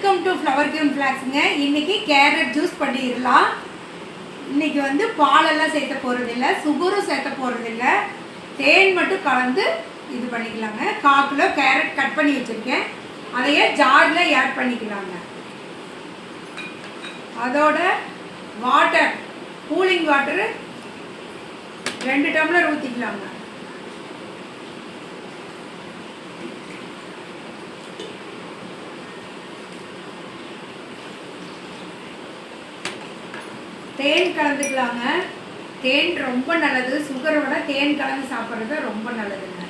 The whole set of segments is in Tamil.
வெல்கம் டு ஃப்ளவர் கியூன் ஃப்ளாக்ஸுங்க. இன்றைக்கி கேரட் ஜூஸ் பண்ணிடலாம். இன்றைக்கி வந்து பாலெல்லாம் சேர்த்த போகிறதில்ல, சுகரும் சேர்த்த போகிறதில்ல, தேன் மட்டும் கலந்து இது பண்ணிக்கலாங்க. 1/4 கிலோ கேரட் கட் பண்ணி வச்சுருக்கேன், அதையே ஜாரில் ஆட் பண்ணிக்கலாங்க. அதோட வாட்டர், கூலிங் வாட்டரு 2 டம்ளர் ஊற்றிக்கலாங்க. தேன் கலந்துக்கலாங்க. தேன் ரொம்ப நல்லது, சுகரை விட தேன் கலந்து சாப்பிட்றது ரொம்ப நல்லதுங்க.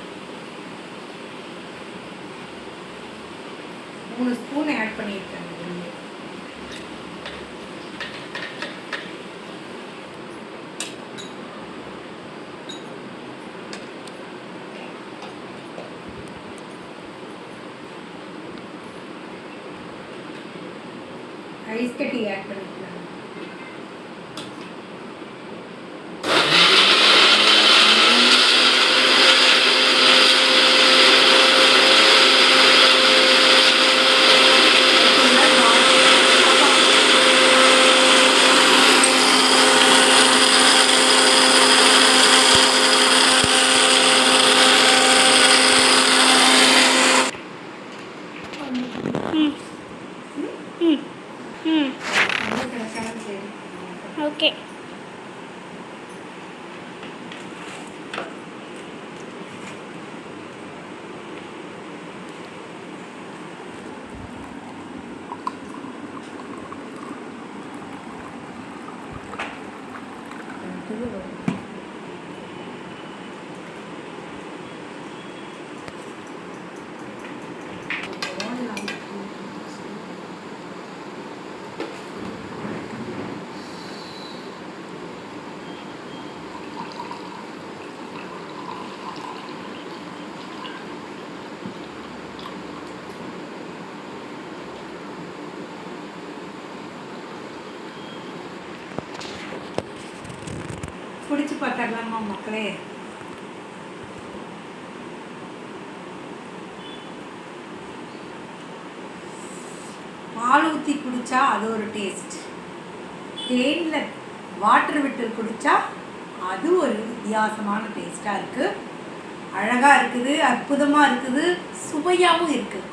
3 ஸ்பூன் ஆட் பண்ணியிருக்கேன். ஐஸ் கட்டி ஆட் பண்ணிக்கலாம். ஓகே, குடிச்சு பார்த்துடலாமா மக்களே? பால் ஊற்றி குடித்தா அது ஒரு டேஸ்ட், தேனில் வாட்டர் விட்டு குடித்தா அது ஒரு வித்தியாசமான டேஸ்ட்டாக இருக்குது. அழகாக இருக்குது, அற்புதமாக இருக்குது, சுவையாகவும் இருக்குது.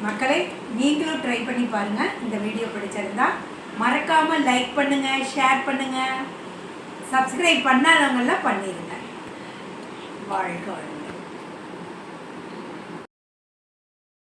மக்களே, நீங்களும் ட்ரை பண்ணி பாருங்கள். இந்த வீடியோ பிடிச்சிருந்தா மறக்காமல் லைக் பண்ணுங்கள், ஷேர் பண்ணுங்கள், சப்ஸ்கிரைப் பண்ணாதவங்கெல்லாம் பண்ணிடுங்க. வாழ்க.